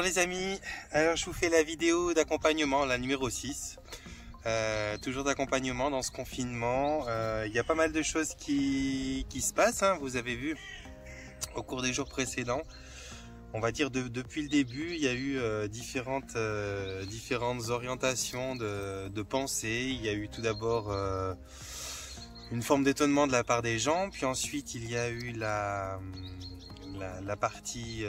les amis, alors je vous fais la vidéo d'accompagnement, la numéro 6. Toujours d'accompagnement dans ce confinement. Il y a pas mal de choses qui se passent, hein, vous avez vu au cours des jours précédents. On va dire depuis le début, il y a eu différentes orientations de pensée. Il y a eu tout d'abord une forme d'étonnement de la part des gens, puis ensuite il y a eu la partie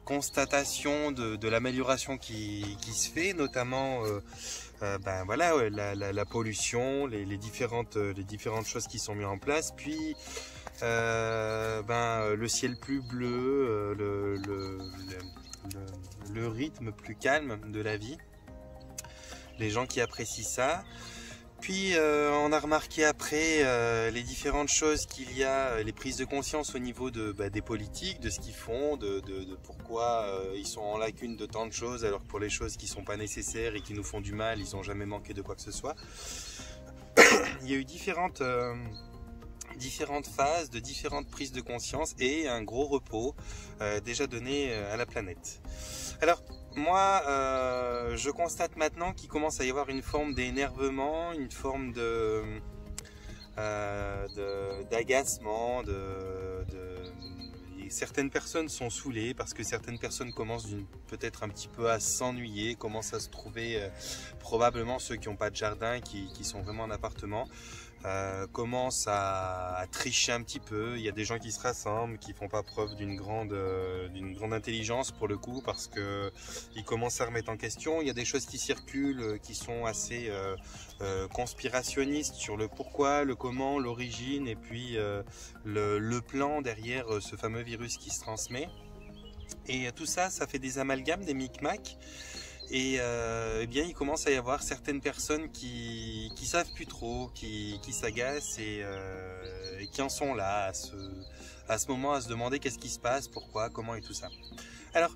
constatation de l'amélioration qui se fait, notamment ben voilà, ouais, la pollution, les différentes choses qui sont mises en place, puis ben, le ciel plus bleu, le rythme plus calme de la vie, les gens qui apprécient ça. Puis on a remarqué après les différentes choses qu'il y a, les prises de conscience au niveau des politiques, de ce qu'ils font, de pourquoi ils sont en lacune de tant de choses, alors que pour les choses qui ne sont pas nécessaires et qui nous font du mal, ils n'ont jamais manqué de quoi que ce soit. Il y a eu différentes phases, de différentes prises de conscience et un gros repos déjà donné à la planète. Alors, moi, je constate maintenant qu'il commence à y avoir une forme d'énervement, une forme d'agacement, et certaines personnes sont saoulées parce que certaines personnes commencent peut-être un petit peu à s'ennuyer, commencent à se trouver, probablement ceux qui n'ont pas de jardin, qui sont vraiment en appartement, commencent à tricher un petit peu. Il y a des gens qui se rassemblent, qui font pas preuve d'une grande intelligence pour le coup, parce que ils commencent à remettre en question. Il y a des choses qui circulent, qui sont assez conspirationnistes sur le pourquoi, le comment, l'origine, et puis le plan derrière ce fameux virus qui se transmet. Et tout ça, ça fait des amalgames, des micmacs. Et eh bien, il commence à y avoir certaines personnes qui savent plus trop, qui s'agacent et qui en sont là à ce moment à se demander qu'est-ce qui se passe, pourquoi, comment et tout ça. Alors,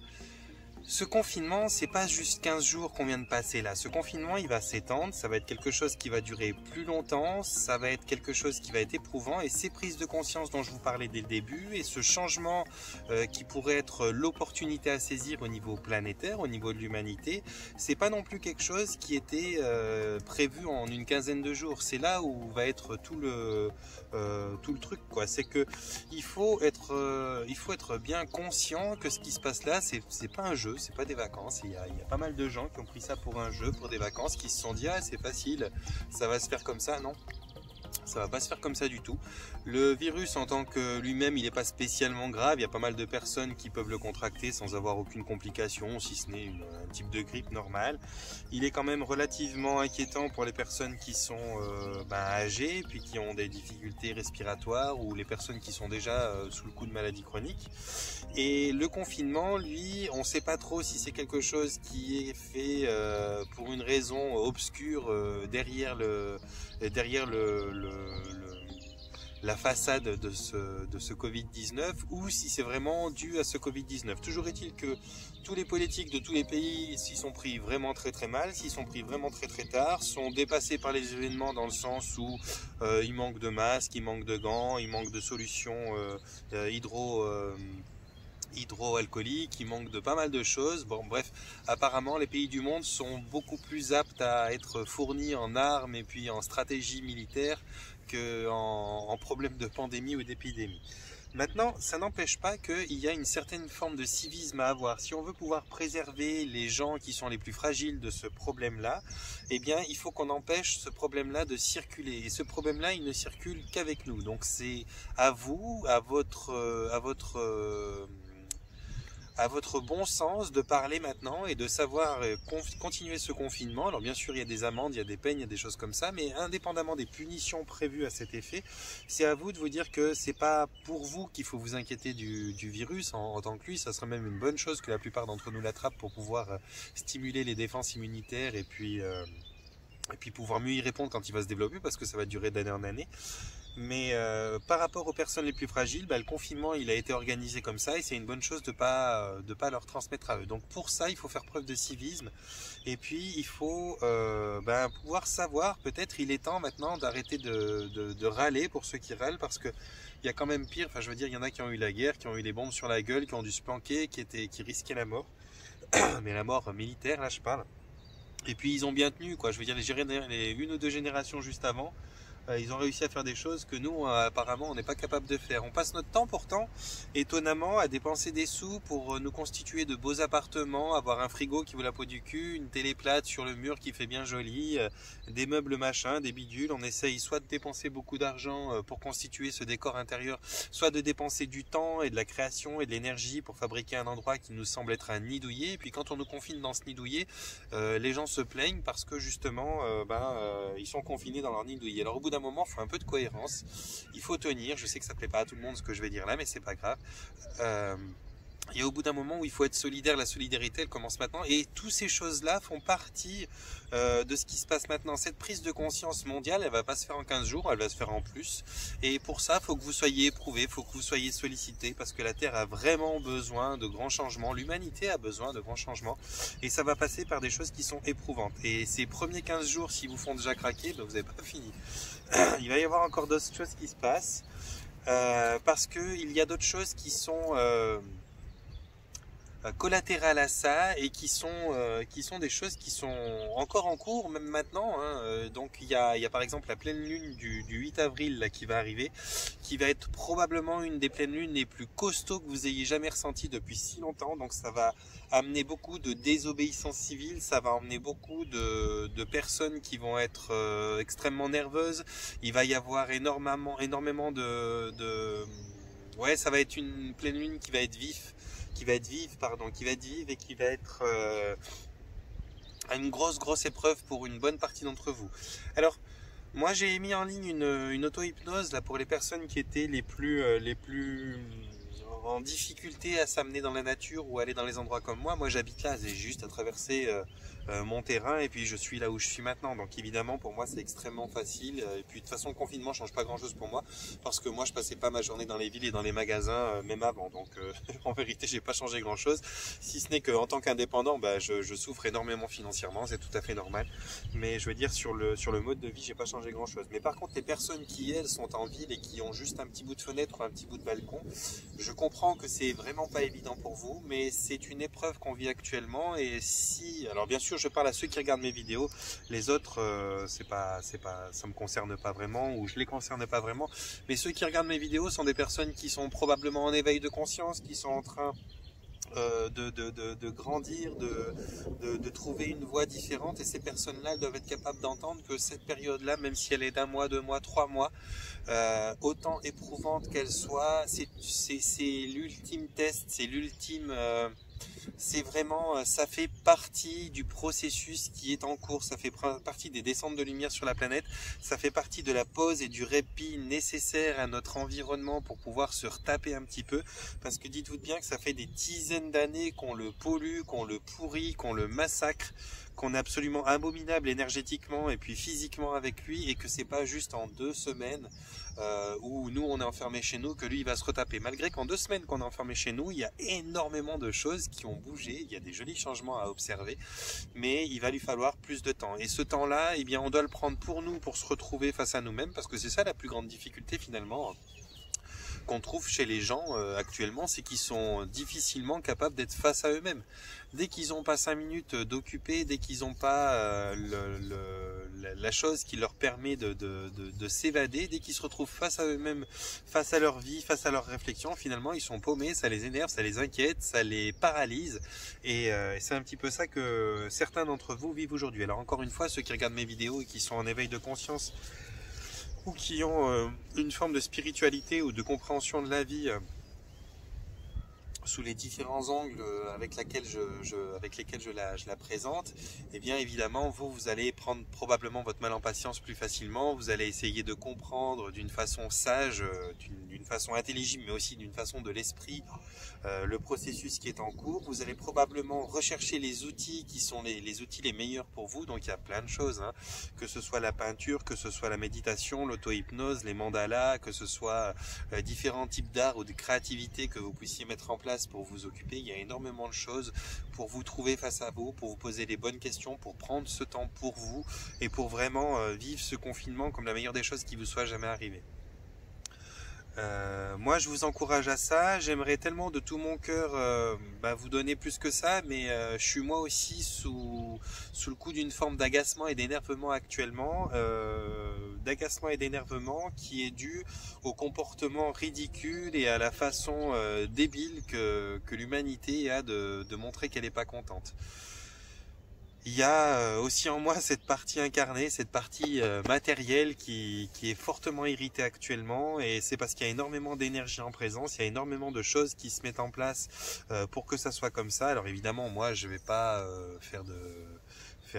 ce confinement, c'est pas juste 15 jours qu'on vient de passer là. Ce confinement, il va s'étendre, ça va être quelque chose qui va durer plus longtemps, ça va être quelque chose qui va être éprouvant, et ces prises de conscience dont je vous parlais dès le début, et ce changement qui pourrait être l'opportunité à saisir au niveau planétaire, au niveau de l'humanité, c'est pas non plus quelque chose qui était prévu en une quinzaine de jours. C'est là où va être tout le truc, quoi. C'est que il faut être bien conscient que ce qui se passe là, c'est pas un jeu, c'est pas des vacances. Il y a pas mal de gens qui ont pris ça pour un jeu, pour des vacances, qui se sont dit ah c'est facile, ça va se faire comme ça. Non, ça va pas se faire comme ça du tout. Le virus en tant que lui-même, il n'est pas spécialement grave. Il y a pas mal de personnes qui peuvent le contracter sans avoir aucune complication, si ce n'est un type de grippe normale. Il est quand même relativement inquiétant pour les personnes qui sont âgées, puis qui ont des difficultés respiratoires, ou les personnes qui sont déjà sous le coup de maladies chroniques. Et le confinement, lui, on ne sait pas trop si c'est quelque chose qui est fait pour une raison obscure derrière la façade de ce Covid-19, ou si c'est vraiment dû à ce Covid-19. Toujours est-il que tous les politiques de tous les pays s'y sont pris vraiment très très mal, s'y sont pris vraiment très très tard, sont dépassés par les événements dans le sens où il manque de masques, il manque de gants, il manque de solutions hydroalcooliques, il manque de pas mal de choses. Bon, bref, apparemment les pays du monde sont beaucoup plus aptes à être fournis en armes et puis en stratégie militaire qu'en problème de pandémie ou d'épidémie. Maintenant, ça n'empêche pas qu'il y a une certaine forme de civisme à avoir. Si on veut pouvoir préserver les gens qui sont les plus fragiles de ce problème-là, eh bien, il faut qu'on empêche ce problème-là de circuler. Et ce problème-là, il ne circule qu'avec nous. Donc, c'est à vous, à votre bon sens de parler maintenant et de savoir continuer ce confinement. Alors bien sûr, il y a des amendes, il y a des peines, il y a des choses comme ça, mais indépendamment des punitions prévues à cet effet, c'est à vous de vous dire que c'est pas pour vous qu'il faut vous inquiéter du virus en tant que lui. Ça serait même une bonne chose que la plupart d'entre nous l'attrapent pour pouvoir stimuler les défenses immunitaires et puis pouvoir mieux y répondre quand il va se développer, parce que ça va durer d'année en année. Mais par rapport aux personnes les plus fragiles, le confinement il a été organisé comme ça, et c'est une bonne chose de pas leur transmettre à eux. Donc pour ça, il faut faire preuve de civisme, et puis il faut pouvoir savoir, peut-être il est temps maintenant d'arrêter de râler pour ceux qui râlent, parce que il y a quand même pire. Enfin, je veux dire, il y en a qui ont eu la guerre, qui ont eu les bombes sur la gueule, qui ont dû se planquer, qui risquaient la mort. mais la mort militaire, là je parle. Et puis ils ont bien tenu, quoi. Je veux dire, les une ou deux générations juste avant, ils ont réussi à faire des choses que nous, apparemment, on n'est pas capable de faire. On passe notre temps pourtant, étonnamment, à dépenser des sous pour nous constituer de beaux appartements, avoir un frigo qui vaut la peau du cul, une télé plate sur le mur qui fait bien joli, des meubles machin, des bidules. On essaye soit de dépenser beaucoup d'argent pour constituer ce décor intérieur, soit de dépenser du temps et de la création et de l'énergie pour fabriquer un endroit qui nous semble être un nid douillet. Et puis quand on nous confine dans ce nid douillet, les gens se plaignent parce que justement, ils sont confinés dans leur nid douillet. Alors au bout d'un moment, il faut un peu de cohérence, il faut tenir. Je sais que ça plaît pas à tout le monde ce que je vais dire là, mais c'est pas grave. Et au bout d'un moment où il faut être solidaire, la solidarité elle commence maintenant, et toutes ces choses-là font partie de ce qui se passe maintenant. Cette prise de conscience mondiale, elle va pas se faire en 15 jours, elle va se faire en plus, et pour ça, il faut que vous soyez éprouvés, il faut que vous soyez sollicités, parce que la Terre a vraiment besoin de grands changements, l'humanité a besoin de grands changements, et ça va passer par des choses qui sont éprouvantes. Et ces premiers 15 jours, s'ils vous font déjà craquer, ben vous n'avez pas fini. Il va y avoir encore d'autres choses qui se passent, parce qu'il y a d'autres choses qui sont collatérales à ça et qui sont des choses qui sont encore en cours même maintenant, hein. Donc il y a par exemple la pleine lune du 8 avril là, qui va arriver, qui va être probablement une des pleines lunes les plus costauds que vous ayez jamais ressenti depuis si longtemps. Donc ça va amener beaucoup de désobéissance civile, ça va emmener beaucoup de personnes qui vont être extrêmement nerveuses. Il va y avoir énormément ouais, ça va être une pleine lune qui va être vive et qui va être une grosse épreuve pour une bonne partie d'entre vous. Alors, moi j'ai mis en ligne une auto-hypnose là pour les personnes qui étaient les plus en difficulté à s'amener dans la nature ou aller dans les endroits comme moi. Moi j'habite là, j'ai juste à traverser mon terrain et puis je suis là où je suis maintenant. Donc évidemment pour moi c'est extrêmement facile. Et puis de toute façon le confinement change pas grand chose pour moi parce que moi je passais pas ma journée dans les villes et dans les magasins même avant. Donc en vérité j'ai pas changé grand chose. Si ce n'est qu'en tant qu'indépendant je souffre énormément financièrement, c'est tout à fait normal. Mais je veux dire sur le mode de vie j'ai pas changé grand chose. Mais par contre les personnes qui elles sont en ville et qui ont juste un petit bout de fenêtre ou un petit bout de balcon, je comprends que c'est vraiment pas évident pour vous, mais c'est une épreuve qu'on vit actuellement. Et si, alors bien sûr, je parle à ceux qui regardent mes vidéos, les autres, ça me concerne pas vraiment ou je les concerne pas vraiment. Mais ceux qui regardent mes vidéos sont des personnes qui sont probablement en éveil de conscience, qui sont en train de grandir, de trouver une voie différente, et ces personnes-là doivent être capables d'entendre que cette période-là, même si elle est d'un mois, 2 mois, 3 mois, autant éprouvante qu'elle soit, c'est l'ultime test, c'est l'ultime... c'est vraiment, ça fait partie du processus qui est en cours, ça fait partie des descentes de lumière sur la planète, ça fait partie de la pause et du répit nécessaire à notre environnement pour pouvoir se retaper un petit peu, parce que dites-vous bien que ça fait des dizaines d'années qu'on le pollue, qu'on le pourrit, qu'on le massacre, qu'on est absolument abominable énergétiquement et puis physiquement avec lui, et que c'est pas juste en 2 semaines où nous on est enfermé chez nous que lui il va se retaper. Malgré qu'en 2 semaines qu'on est enfermé chez nous, il y a énormément de choses qui ont bougé, il y a des jolis changements à observer, mais il va lui falloir plus de temps. Et ce temps-là, eh bien on doit le prendre pour nous, pour se retrouver face à nous-mêmes, parce que c'est ça la plus grande difficulté finalement qu'on trouve chez les gens actuellement, c'est qu'ils sont difficilement capables d'être face à eux-mêmes. Dès qu'ils n'ont pas 5 minutes d'occuper, dès qu'ils n'ont pas la chose qui leur permet de s'évader, dès qu'ils se retrouvent face à eux-mêmes, face à leur vie, face à leurs réflexions, finalement ils sont paumés, ça les énerve, ça les inquiète, ça les paralyse, et c'est un petit peu ça que certains d'entre vous vivent aujourd'hui. Alors encore une fois, ceux qui regardent mes vidéos et qui sont en éveil de conscience, ou qui ont une forme de spiritualité ou de compréhension de la vie sous les différents angles avec lesquels je la présente, et bien évidemment vous allez prendre probablement votre mal en patience plus facilement, vous allez essayer de comprendre d'une façon sage, d'une façon intelligible, mais aussi d'une façon de l'esprit, le processus qui est en cours. Vous allez probablement rechercher les outils qui sont les outils les meilleurs pour vous. Donc il y a plein de choses, hein, que ce soit la peinture, que ce soit la méditation, l'auto-hypnose, les mandalas, que ce soit différents types d'art ou de créativité que vous puissiez mettre en place pour vous occuper. Il y a énormément de choses pour vous trouver face à vous, pour vous poser les bonnes questions, pour prendre ce temps pour vous et pour vraiment vivre ce confinement comme la meilleure des choses qui vous soit jamais arrivée. Moi, je vous encourage à ça. J'aimerais tellement de tout mon cœur vous donner plus que ça, mais je suis moi aussi sous le coup d'une forme d'agacement et d'énervement actuellement, d'agacement et d'énervement qui est dû au comportement ridicule et à la façon débile que l'humanité a de montrer qu'elle n'est pas contente. Il y a aussi en moi cette partie incarnée, cette partie matérielle qui est fortement irritée actuellement, et c'est parce qu'il y a énormément d'énergie en présence, il y a énormément de choses qui se mettent en place pour que ça soit comme ça. Alors évidemment, moi je vais pas faire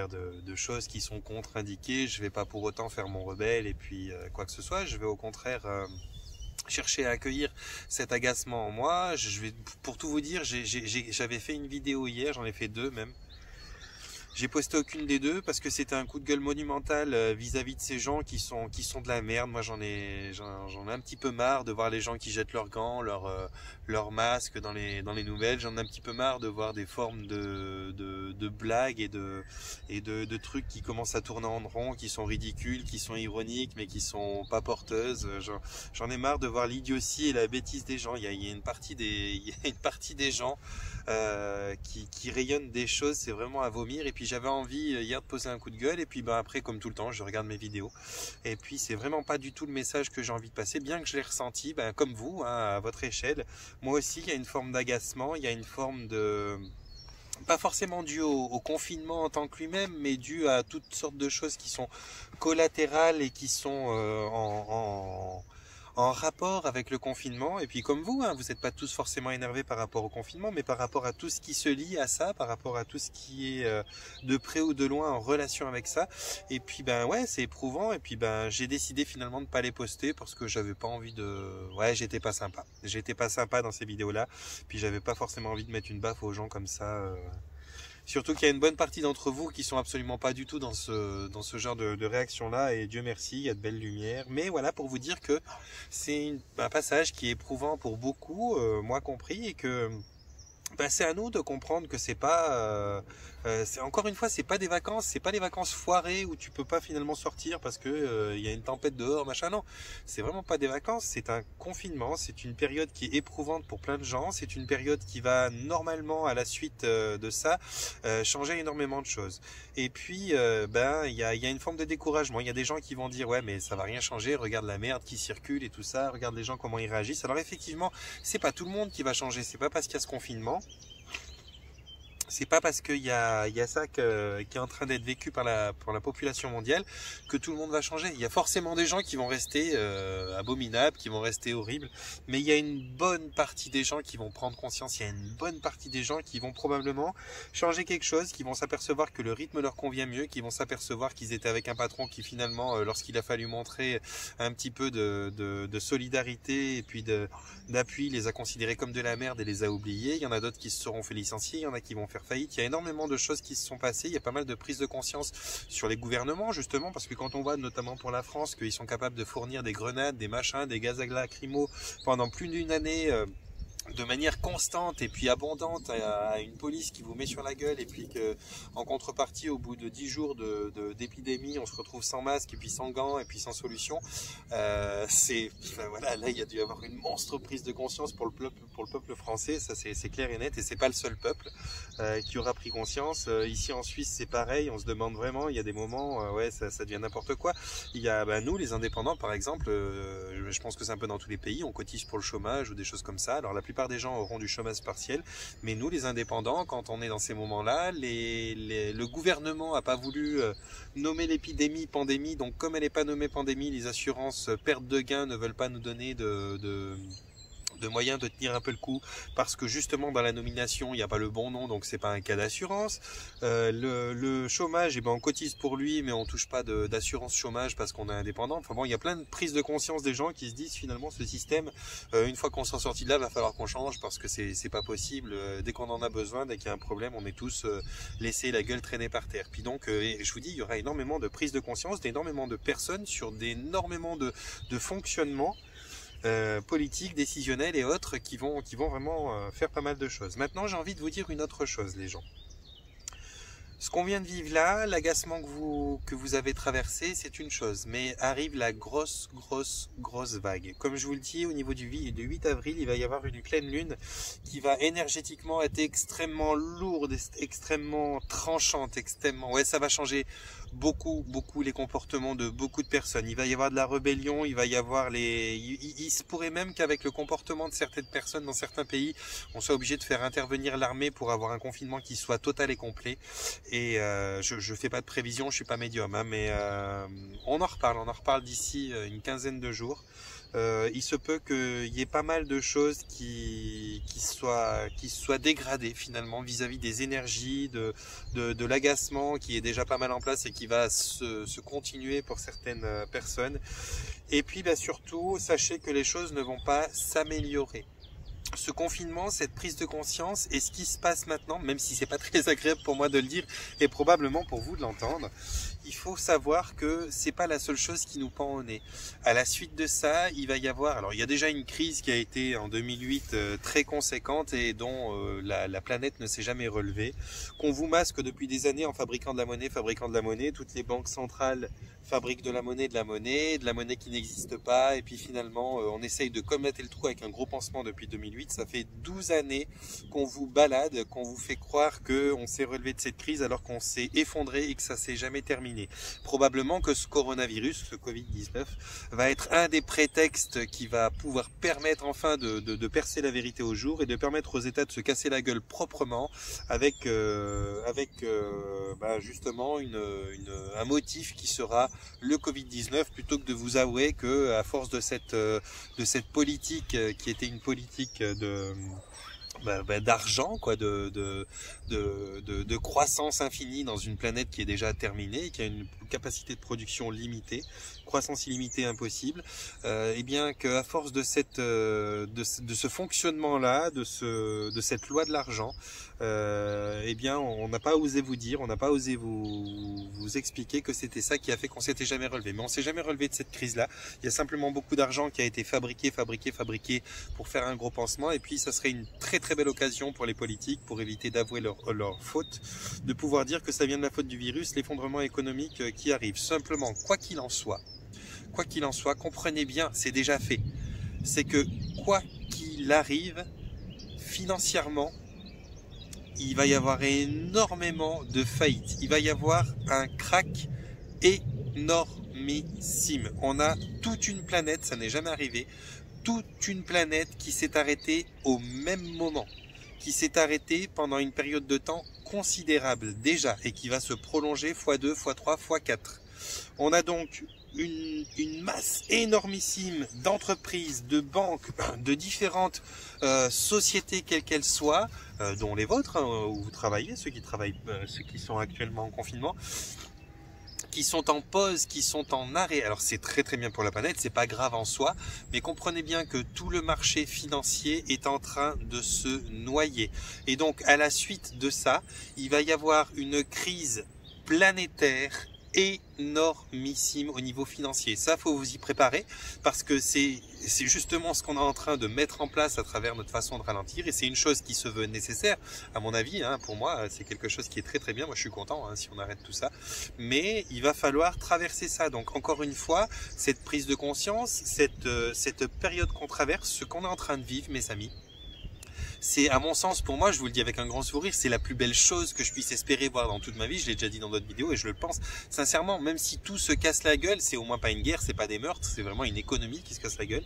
de choses qui sont contre-indiquées, je vais pas pour autant faire mon rebelle et puis quoi que ce soit, je vais au contraire chercher à accueillir cet agacement en moi. Pour tout vous dire, j'avais fait une vidéo hier, j'en ai fait deux même. J'ai posté aucune des deux parce que c'était un coup de gueule monumental vis-à-vis de ces gens qui sont de la merde. Moi j'en ai un petit peu marre de voir les gens qui jettent leurs gants, leurs masques dans les nouvelles. J'en ai un petit peu marre de voir des formes de blagues et de trucs qui commencent à tourner en rond, qui sont ridicules, qui sont ironiques mais qui sont pas porteuses. J'en ai marre de voir l'idiotie et la bêtise des gens. Il y a une partie des gens qui rayonnent des choses, c'est vraiment à vomir. Et puis j'avais envie hier de poser un coup de gueule, et puis après comme tout le temps je regarde mes vidéos, et puis c'est vraiment pas du tout le message que j'ai envie de passer, bien que je l'ai ressenti comme vous, hein, à votre échelle. Moi aussi il y a une forme d'agacement, il y a une forme de... pas forcément dû au confinement en tant que lui-même, mais dû à toutes sortes de choses qui sont collatérales et qui sont en rapport avec le confinement. Et puis comme vous, hein, vous n'êtes pas tous forcément énervés par rapport au confinement, mais par rapport à tout ce qui se lie à ça, par rapport à tout ce qui est de près ou de loin en relation avec ça. Et puis ouais, c'est éprouvant. Et puis j'ai décidé finalement de pas les poster parce que j'avais pas envie de... Ouais, j'étais pas sympa. J'étais pas sympa dans ces vidéos-là. Puis j'avais pas forcément envie de mettre une baffe aux gens comme ça. Surtout qu'il y a une bonne partie d'entre vous qui sont absolument pas du tout dans ce genre de réaction-là, et Dieu merci, il y a de belles lumières. Mais voilà, pour vous dire que c'est un passage qui est éprouvant pour beaucoup, moi compris, et que c'est à nous de comprendre que c'est pas, encore une fois, c'est pas des vacances, c'est pas des vacances foirées où tu peux pas finalement sortir parce que il y a une tempête dehors, machin. Non, c'est vraiment pas des vacances, c'est un confinement, c'est une période qui est éprouvante pour plein de gens, c'est une période qui va normalement à la suite de ça changer énormément de choses. Et puis il y a une forme de découragement. Il y a des gens qui vont dire ouais mais ça va rien changer, regarde la merde qui circule et tout ça, regarde les gens comment ils réagissent. Alors effectivement, c'est pas tout le monde qui va changer, c'est pas parce qu'il y a ce confinement. C'est pas parce qu'il y a ça qui est en train d'être vécu par la population mondiale que tout le monde va changer. Il y a forcément des gens qui vont rester abominables, qui vont rester horribles, mais il y a une bonne partie des gens qui vont prendre conscience, il y a une bonne partie des gens qui vont probablement changer quelque chose, qui vont s'apercevoir que le rythme leur convient mieux, qui vont s'apercevoir qu'ils étaient avec un patron qui finalement, lorsqu'il a fallu montrer un petit peu de solidarité et puis d'appui, les a considérés comme de la merde et les a oubliés. Il y en a d'autres qui se seront fait licencier, il y en a qui vont faire faillite. Il y a énormément de choses qui se sont passées. Il y a pas mal de prises de conscience sur les gouvernements, justement, parce que quand on voit, notamment pour la France, qu'ils sont capables de fournir des grenades, des machins, des gaz lacrymaux pendant plus d'une année, de manière constante et puis abondante à une police qui vous met sur la gueule, et puis que en contrepartie au bout de 10 jours d'épidémie on se retrouve sans masque et puis sans gants et puis sans solution, voilà, là il y a dû y avoir une monstre prise de conscience pour le peuple français, ça c'est clair et net, et c'est pas le seul peuple qui aura pris conscience. Ici en Suisse c'est pareil, on se demande vraiment, il y a des moments ouais ça devient n'importe quoi. Il y a nous les indépendants par exemple, je pense que c'est un peu dans tous les pays, on cotise pour le chômage ou des choses comme ça. Alors la plupart des gens auront du chômage partiel, mais nous les indépendants, quand on est dans ces moments-là, le gouvernement n'a pas voulu nommer l'épidémie pandémie, donc comme elle n'est pas nommée pandémie, les assurances perte de gains ne veulent pas nous donner de moyens de tenir un peu le coup, parce que justement dans la nomination il n'y a pas le bon nom, donc c'est pas un cas d'assurance. Le chômage, on cotise pour lui mais on touche pas d'assurance chômage parce qu'on est indépendant. Enfin bon, il y a plein de prises de conscience des gens qui se disent finalement ce système, une fois qu'on s'en sortit de là, va falloir qu'on change parce que c'est pas possible. Dès qu'on en a besoin, dès qu'il y a un problème, on est tous laissés la gueule traînée par terre. Puis donc je vous dis, il y aura énormément de prises de conscience d'énormément de personnes sur énormément de fonctionnements politiques, décisionnels et autres qui vont vraiment faire pas mal de choses. Maintenant, j'ai envie de vous dire une autre chose, les gens. Ce qu'on vient de vivre là, l'agacement que vous avez traversé, c'est une chose. Mais arrive la grosse vague. Comme je vous le dis, au niveau du 8 avril, il va y avoir une pleine lune qui va énergétiquement être extrêmement lourde, extrêmement tranchante, extrêmement... Ouais, ça va changer beaucoup les comportements de beaucoup de personnes. Il va y avoir de la rébellion, il va y avoir les... Il se pourrait même qu'avec le comportement de certaines personnes dans certains pays, on soit obligé de faire intervenir l'armée pour avoir un confinement qui soit total et complet. Et je fais pas de prévision, je suis pas médium, hein, mais on en reparle d'ici une quinzaine de jours. Il se peut qu'il y ait pas mal de choses qui soient dégradées finalement vis-à-vis des énergies, de l'agacement qui est déjà pas mal en place et qui va se continuer pour certaines personnes. Et puis surtout, sachez que les choses ne vont pas s'améliorer. Ce confinement, cette prise de conscience et ce qui se passe maintenant, même si c'est pas très agréable pour moi de le dire et probablement pour vous de l'entendre, il faut savoir que c'est pas la seule chose qui nous pend au nez. À la suite de ça, il va y avoir, alors il y a déjà une crise qui a été en 2008 très conséquente et dont la planète ne s'est jamais relevée, qu'on vous masque depuis des années en fabriquant de la monnaie, toutes les banques centrales fabriquent de la monnaie qui n'existe pas, et puis finalement on essaye de commettre le trou avec un gros pansement depuis 2008. Ça fait 12 années qu'on vous balade, qu'on vous fait croire qu'on s'est relevé de cette crise alors qu'on s'est effondré et que ça s'est jamais terminé. Probablement que ce coronavirus, ce Covid-19, va être un des prétextes qui va pouvoir permettre enfin de percer la vérité au jour et de permettre aux États de se casser la gueule proprement avec justement un motif qui sera le Covid-19, plutôt que de vous avouer que à force de cette politique qui était une politique d'argent, quoi, de croissance infinie dans une planète qui est déjà terminée, qui a une capacité de production limitée, croissance illimitée impossible, et bien qu'à force de ce fonctionnement-là, de cette loi de l'argent, eh bien on n'a pas osé vous dire, on n'a pas osé vous expliquer que c'était ça qui a fait qu'on s'était jamais relevé. Mais on s'est jamais relevé de cette crise-là. Il y a simplement beaucoup d'argent qui a été fabriqué pour faire un gros pansement, et puis ça serait une très belle occasion pour les politiques, pour éviter d'avouer leur faute, de pouvoir dire que ça vient de la faute du virus, l'effondrement économique qui arrive. Simplement, quoi qu'il en soit, comprenez bien, c'est déjà fait. C'est que quoi qu'il arrive, financièrement, il va y avoir énormément de faillites. Il va y avoir un crack énormissime. On a toute une planète, ça n'est jamais arrivé, toute une planète qui s'est arrêtée au même moment, qui s'est arrêtée pendant une période de temps considérable déjà et qui va se prolonger x2, x3, x4. On a donc une masse énormissime d'entreprises, de banques, de différentes sociétés quelles qu'elles soient, dont les vôtres, hein, où vous travaillez, ceux qui sont actuellement en confinement, qui sont en pause, qui sont en arrêt. Alors c'est très bien pour la planète, c'est pas grave en soi, mais comprenez bien que tout le marché financier est en train de se noyer. Et donc à la suite de ça, il va y avoir une crise planétaire énormissime au niveau financier. Ça, faut vous y préparer, parce que c'est justement ce qu'on est en train de mettre en place à travers notre façon de ralentir, et c'est une chose qui se veut nécessaire, à mon avis, hein. Pour moi, c'est quelque chose qui est très bien. Moi, je suis content, hein, si on arrête tout ça, mais il va falloir traverser ça. Donc, encore une fois, cette prise de conscience, cette période qu'on traverse, ce qu'on est en train de vivre, mes amis, c'est, à mon sens, pour moi, je vous le dis avec un grand sourire, c'est la plus belle chose que je puisse espérer voir dans toute ma vie. Je l'ai déjà dit dans d'autres vidéos et je le pense sincèrement. Même si tout se casse la gueule, c'est au moins pas une guerre, c'est pas des meurtres, c'est vraiment une économie qui se casse la gueule.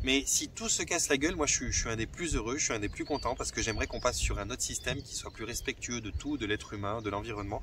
Mais si tout se casse la gueule, moi je suis un des plus heureux, je suis un des plus contents, parce que j'aimerais qu'on passe sur un autre système qui soit plus respectueux de tout, de l'être humain, de l'environnement.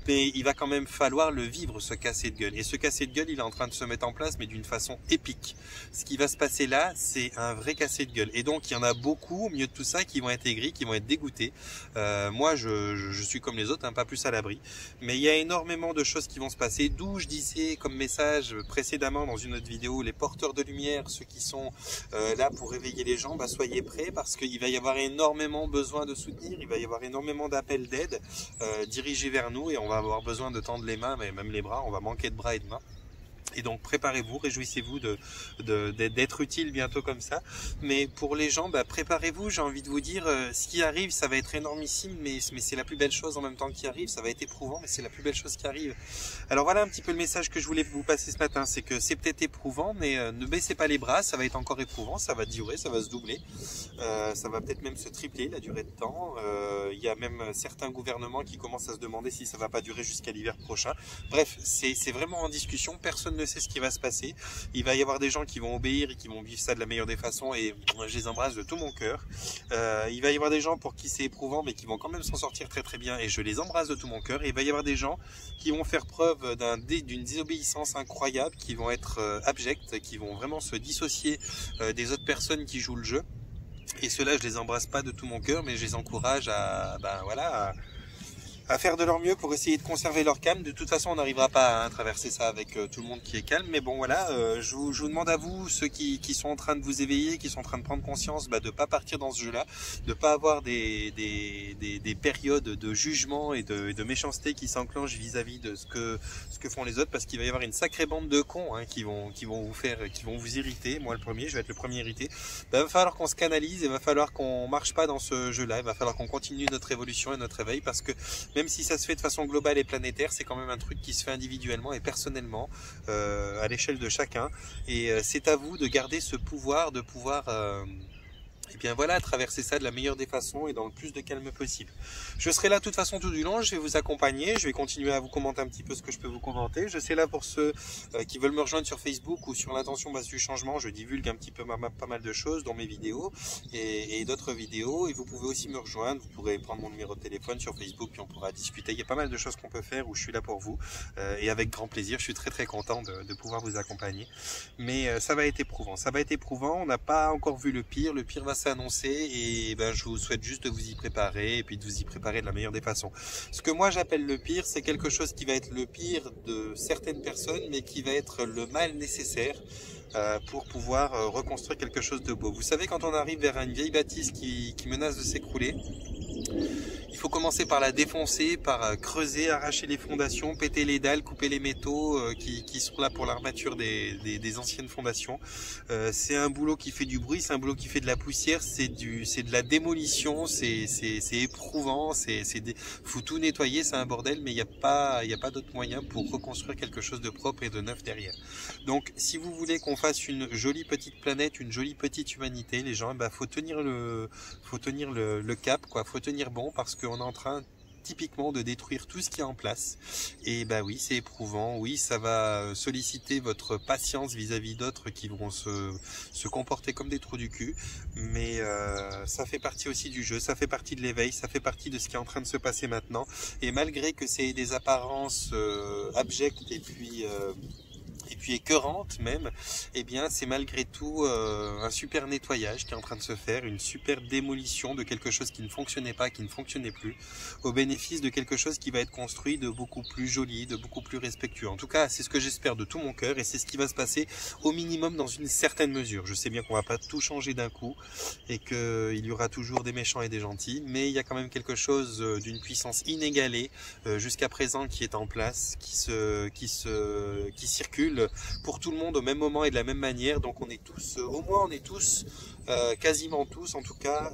Mais il va quand même falloir le vivre, ce casser de gueule. Et ce casser de gueule, il est en train de se mettre en place, mais d'une façon épique. Ce qui va se passer là, c'est un vrai casser de gueule. Et donc il y en a beaucoup au milieu de tout ça qui vont être aigris, qui vont être dégoûtés. Moi je suis comme les autres, hein, pas plus à l'abri. Mais il y a énormément de choses qui vont se passer, d'où je disais comme message précédemment dans une autre vidéo, les porteurs de lumière, ceux qui sont là pour réveiller les gens, soyez prêts, parce qu'il va y avoir énormément besoin de soutenir, il va y avoir énormément d'appels d'aide dirigés vers nous, et on va avoir besoin de tendre les mains, mais même les bras, on va manquer de bras et de mains. Et donc préparez-vous, réjouissez-vous d'être utile bientôt comme ça. Mais pour les gens, préparez-vous, j'ai envie de vous dire, ce qui arrive, ça va être énormissime, mais c'est la plus belle chose en même temps qui arrive. Ça va être éprouvant, mais c'est la plus belle chose qui arrive. Alors voilà un petit peu le message que je voulais vous passer ce matin, c'est que c'est peut-être éprouvant, mais ne baissez pas les bras, ça va être encore éprouvant, ça va durer, ça va se doubler. Ça va peut-être même se tripler la durée de temps. Il y a même certains gouvernements qui commencent à se demander si ça va pas durer jusqu'à l'hiver prochain. Bref, c'est vraiment en discussion, personne ne sait ce qui va se passer. Il va y avoir des gens qui vont obéir et qui vont vivre ça de la meilleure des façons et je les embrasse de tout mon cœur. Il va y avoir des gens pour qui c'est éprouvant mais qui vont quand même s'en sortir très très bien et je les embrasse de tout mon cœur. Et il va y avoir des gens qui vont faire preuve d'une désobéissance incroyable, qui vont être abjects, qui vont vraiment se dissocier des autres personnes qui jouent le jeu. Et ceux-là, je les embrasse pas de tout mon cœur, mais je les encourage à faire de leur mieux pour essayer de conserver leur calme. De toute façon, on n'arrivera pas à traverser ça avec tout le monde qui est calme. Mais bon, voilà, je vous demande à vous, ceux qui sont en train de vous éveiller, qui sont en train de prendre conscience, de ne pas partir dans ce jeu-là, de ne pas avoir des périodes de jugement et de méchanceté qui s'enclenchent vis-à-vis de ce que font les autres, parce qu'il va y avoir une sacrée bande de cons qui vont vous irriter. Moi, le premier, je vais être le premier irrité. Il va falloir qu'on se canalise, il va falloir qu'on marche pas dans ce jeu-là, il va falloir qu'on continue notre évolution et notre éveil, parce que même si ça se fait de façon globale et planétaire, c'est quand même un truc qui se fait individuellement et personnellement à l'échelle de chacun. Et c'est à vous de garder ce pouvoir, de pouvoir et bien voilà, traverser ça de la meilleure des façons et dans le plus de calme possible. Je serai là de toute façon tout du long, je vais vous accompagner, je vais continuer à vous commenter un petit peu ce que je peux vous commenter. Je serai là pour ceux qui veulent me rejoindre sur Facebook ou sur l'intention base du changement. Je divulgue un petit peu pas mal de choses dans mes vidéos et d'autres vidéos. Et vous pouvez aussi me rejoindre, vous pourrez prendre mon numéro de téléphone sur Facebook puis on pourra discuter. Il y a pas mal de choses qu'on peut faire où je suis là pour vous et avec grand plaisir. Je suis très très content de pouvoir vous accompagner. Mais ça va être éprouvant, on n'a pas encore vu le pire va s'annoncer et je vous souhaite juste de vous y préparer et puis de vous y préparer de la meilleure des façons. Ce que moi j'appelle le pire, c'est quelque chose qui va être le pire de certaines personnes mais qui va être le mal nécessaire pour pouvoir reconstruire quelque chose de beau. Vous savez, quand on arrive vers une vieille bâtisse qui menace de s'écrouler, il faut commencer par la défoncer, par creuser, arracher les fondations, péter les dalles, couper les métaux qui sont là pour l'armature des anciennes fondations. C'est un boulot qui fait du bruit, c'est un boulot qui fait de la poussière, c'est de la démolition, c'est éprouvant, faut tout nettoyer, c'est un bordel, mais il n'y a pas d'autre moyen pour reconstruire quelque chose de propre et de neuf derrière. Donc si vous voulez qu'on fasse une jolie petite planète, une jolie petite humanité, les gens, faut tenir le cap, quoi, faut tenir bon, parce qu'on est en train typiquement de détruire tout ce qui est en place. Et oui, c'est éprouvant, oui, ça va solliciter votre patience vis-à-vis d'autres qui vont se comporter comme des trous du cul, mais ça fait partie aussi du jeu, ça fait partie de l'éveil, ça fait partie de ce qui est en train de se passer maintenant. Et malgré que c'est des apparences abjectes et puis écœurante même, eh bien c'est malgré tout un super nettoyage qui est en train de se faire, une super démolition de quelque chose qui ne fonctionnait pas, qui ne fonctionnait plus, au bénéfice de quelque chose qui va être construit de beaucoup plus joli, de beaucoup plus respectueux. En tout cas, c'est ce que j'espère de tout mon cœur et c'est ce qui va se passer au minimum dans une certaine mesure. Je sais bien qu'on va pas tout changer d'un coup et qu'il y aura toujours des méchants et des gentils, mais il y a quand même quelque chose d'une puissance inégalée jusqu'à présent qui est en place, qui circule pour tout le monde au même moment et de la même manière. Donc on est tous, au moins on est tous, quasiment tous en tout cas,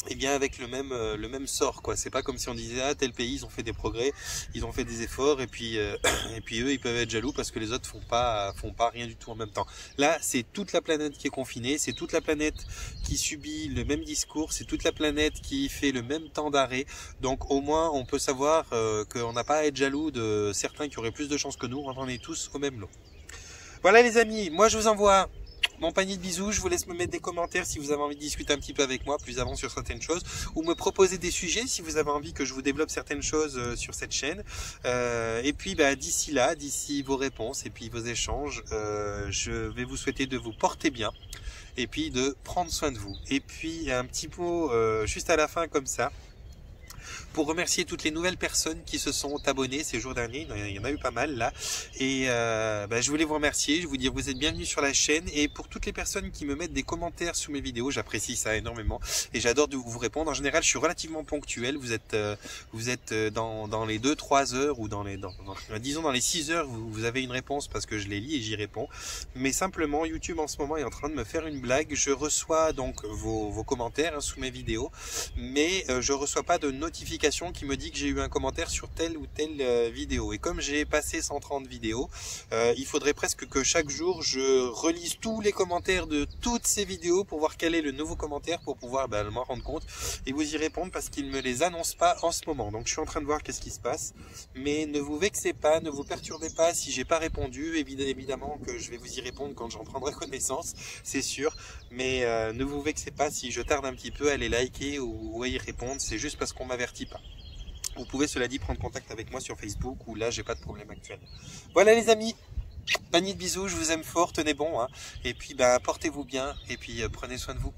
et bien avec le même sort, quoi. C'est pas comme si on disait tel pays ils ont fait des progrès, ils ont fait des efforts et puis eux ils peuvent être jaloux parce que les autres font pas rien du tout en même temps. Là c'est toute la planète qui est confinée, c'est toute la planète qui subit le même discours, c'est toute la planète qui fait le même temps d'arrêt. Donc au moins on peut savoir qu'on n'a pas à être jaloux de certains qui auraient plus de chance que nous, on en est tous au même lot. Voilà les amis, moi je vous envoie mon panier de bisous, je vous laisse me mettre des commentaires si vous avez envie de discuter un petit peu avec moi plus avant sur certaines choses, ou me proposer des sujets si vous avez envie que je vous développe certaines choses sur cette chaîne. Et puis d'ici là, d'ici vos réponses et puis vos échanges, je vais vous souhaiter de vous porter bien et puis de prendre soin de vous. Et puis un petit mot juste à la fin comme ça. pour remercier toutes les nouvelles personnes qui se sont abonnées ces jours derniers. Il y en a eu pas mal là. Et je voulais vous remercier, je vous dire vous êtes bienvenus sur la chaîne. Et pour toutes les personnes qui me mettent des commentaires sous mes vidéos, j'apprécie ça énormément. Et j'adore vous répondre. En général, je suis relativement ponctuel. Vous êtes dans les 2-3 heures ou disons dans les 6 heures, vous avez une réponse parce que je les lis et j'y réponds. Mais simplement, YouTube en ce moment est en train de me faire une blague. Je reçois donc vos commentaires sous mes vidéos, mais je reçois pas de notification qui me dit que j'ai eu un commentaire sur telle ou telle vidéo. Et comme j'ai passé 130 vidéos, il faudrait presque que chaque jour je relise tous les commentaires de toutes ces vidéos pour voir quel est le nouveau commentaire, pour pouvoir m'en rendre compte et vous y répondre, parce qu'ils ne me les annoncent pas en ce moment. Donc je suis en train de voir qu'est-ce qui se passe, mais ne vous vexez pas, ne vous perturbez pas si j'ai pas répondu. Évidemment que je vais vous y répondre quand j'en prendrai connaissance, c'est sûr, mais ne vous vexez pas si je tarde un petit peu à les liker ou à y répondre, c'est juste parce qu'on m'avertit pas. Vous pouvez, cela dit, prendre contact avec moi sur Facebook, où là j'ai pas de problème actuel. Voilà les amis, panier de bisous, je vous aime fort, tenez bon, hein. Et puis portez-vous bien, et puis prenez soin de vous.